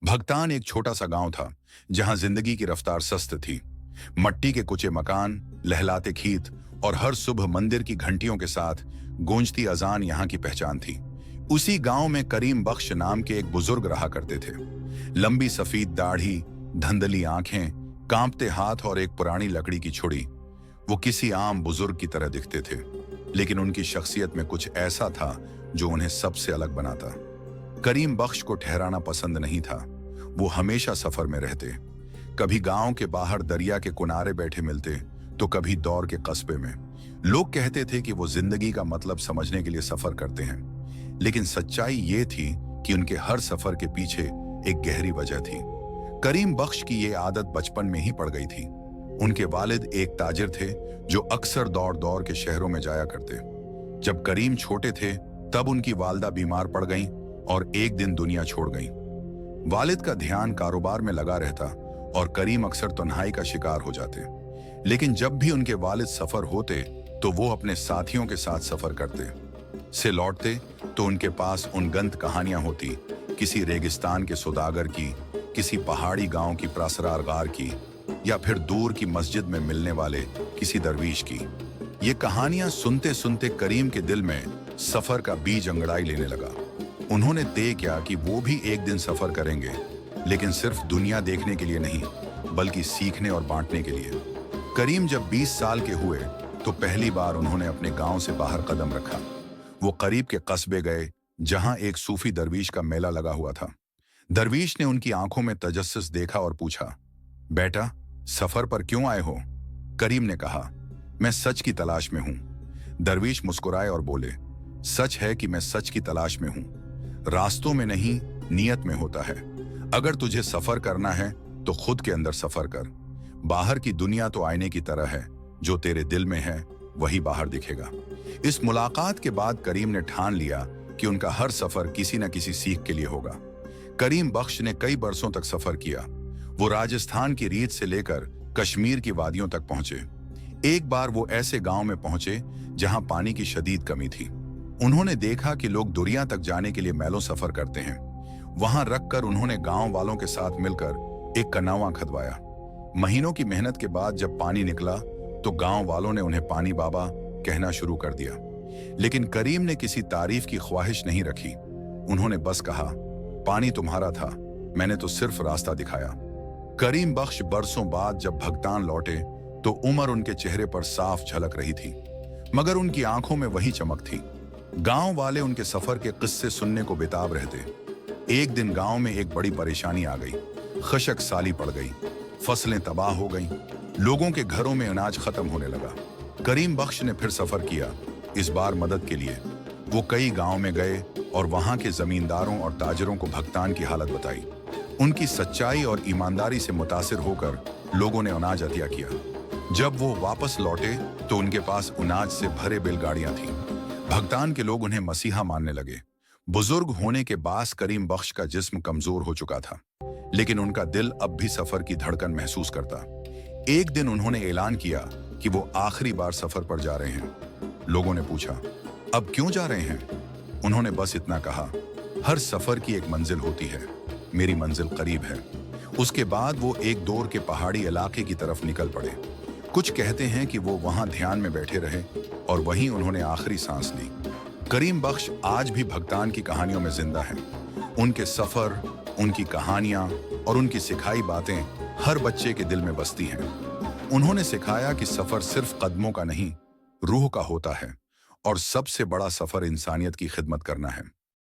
भगतान एक छोटा सा गांव था जहां जिंदगी की रफ्तार सस्त थी। मट्टी के कुचे मकान, लहलाते खेत और हर सुबह मंदिर की घंटियों के साथ गूंजती अजान यहां की पहचान थी। उसी गांव में करीम बख्श नाम के एक बुजुर्ग रहा करते थे। लंबी सफेद दाढ़ी, धंधली आंखें, कांपते हाथ और एक पुरानी लकड़ी की छुड़ी। वो किसी आम बुजुर्ग की तरह दिखते थे, लेकिन उनकी शख्सियत में कुछ ऐसा था जो उन्हें सबसे अलग बनाता। करीम बख्श को ठहराना पसंद नहीं था। वो हमेशा सफर में रहते। कभी गांव के बाहर दरिया के किनारे बैठे मिलते, तो कभी दौर के कस्बे में। लोग कहते थे कि वो जिंदगी का मतलब समझने के लिए सफर करते हैं, लेकिन सच्चाई ये थी कि उनके हर सफर के पीछे एक गहरी वजह थी। करीम बख्श की ये आदत बचपन में ही पड़ गई थी। उनके वालिद एक ताजिर थे जो अक्सर दौड़ दौड़ के शहरों में जाया करते। जब करीम छोटे थे तब उनकी वालदा बीमार पड़ गईं और एक दिन दुनिया छोड़ गईं। वालिद का ध्यान कारोबार में लगा रहता और करीम अक्सर तन्हाई का शिकार हो जाते। लेकिन जब भी उनके वालिद सफर होते तो वो अपने साथियों के साथ सफर करते। से लौटते तो उनके पास उनगंत कहानियां होती, किसी रेगिस्तान के सौदागर की, किसी पहाड़ी गांव की प्रासरार गार की, या फिर दूर की मस्जिद में मिलने वाले किसी दरवीश की। ये कहानियां सुनते सुनते करीम के दिल में सफर का बीज अंगड़ाई लेने लगा। उन्होंने तय किया कि वो भी एक दिन सफर करेंगे, लेकिन सिर्फ दुनिया देखने के लिए नहीं, बल्कि सीखने और बांटने के लिए। करीम जब 20 साल के हुए तो पहली बार उन्होंने अपने गांव से बाहर कदम रखा। वो करीब के कस्बे गए जहां एक सूफी दरवीश का मेला लगा हुआ था। दरवीश ने उनकी आंखों में तजस्सुस देखा और पूछा, बेटा, सफर पर क्यों आए हो? करीम ने कहा, मैं सच की तलाश में हूं। दरवीश मुस्कुराए और बोले, सच है कि मैं सच की तलाश में हूं। रास्तों में नहीं, नियत में होता है। अगर तुझे सफर करना है तो खुद के अंदर सफर कर। बाहर की दुनिया तो आईने की तरह है, जो तेरे दिल में है वही बाहर दिखेगा। इस मुलाकात के बाद करीम ने ठान लिया कि उनका हर सफर किसी न किसी सीख के लिए होगा। करीम बख्श ने कई बरसों तक सफर किया। वो राजस्थान की रीत से लेकर कश्मीर की वादियों तक पहुंचे। एक बार वो ऐसे गांव में पहुंचे जहां पानी की शदीद कमी थी। उन्होंने देखा कि लोग दुरिया तक जाने के लिए मैलों सफर करते हैं। वहां रखकर उन्होंने गांव वालों के साथ मिलकर एक कनावा खदवाया। महीनों की मेहनत के बाद जब पानी निकला तो गांव वालों ने उन्हें पानी बाबा कहना शुरू कर दिया। लेकिन करीम ने किसी तारीफ की ख्वाहिश नहीं रखी। उन्होंने बस कहा, पानी तुम्हारा था, मैंने तो सिर्फ रास्ता दिखाया। करीम बख्श बरसों बाद जब भगतान लौटे तो उम्र उनके चेहरे पर साफ झलक रही थी, मगर उनकी आंखों में वही चमक थी। गांव वाले उनके सफर के किस्से सुनने को बेताब रहते। एक दिन गांव में एक बड़ी परेशानी आ गई। खशक साली पड़ गई, फसलें तबाह हो गईं, लोगों के घरों में अनाज खत्म होने लगा। करीम बख्श ने फिर सफर किया, इस बार मदद के लिए। वो कई गांव में गए और वहां के जमींदारों और ताजरों को भगतान की हालत बताई। उनकी सच्चाई और ईमानदारी से मुतासिर होकर लोगों ने अनाज अतिया किया। जब वो वापस लौटे तो उनके पास अनाज से भरे बैलगाड़ियां थीं। भगतान के लोग उन्हें मसीहा मानने लगे। बुजुर्ग होने के बास करीम बख्श का जिस्म कमजोर हो चुका था, लेकिन उनका दिल अब भी सफर की धड़कन महसूस करता। एक दिन उन्होंने ऐलान किया कि वो आखिरी बार सफर पर जा रहे हैं। लोगों ने पूछा, अब क्यों जा रहे हैं? उन्होंने बस इतना कहा, हर सफर की एक मंजिल होती है, मेरी मंजिल करीब है। उसके बाद वो एक दूर के पहाड़ी इलाके की तरफ निकल पड़े। कुछ कहते हैं कि वो वहां ध्यान में बैठे रहे और वहीं उन्होंने आखिरी सांस ली। करीम बख्श आज भी भगतान की कहानियों में जिंदा हैं। उनके सफर, उनकी कहानियां और उनकी सिखाई बातें हर बच्चे के दिल में बसती हैं। उन्होंने सिखाया कि सफर सिर्फ कदमों का नहीं, रूह का होता है, और सबसे बड़ा सफर इंसानियत की खिदमत करना है।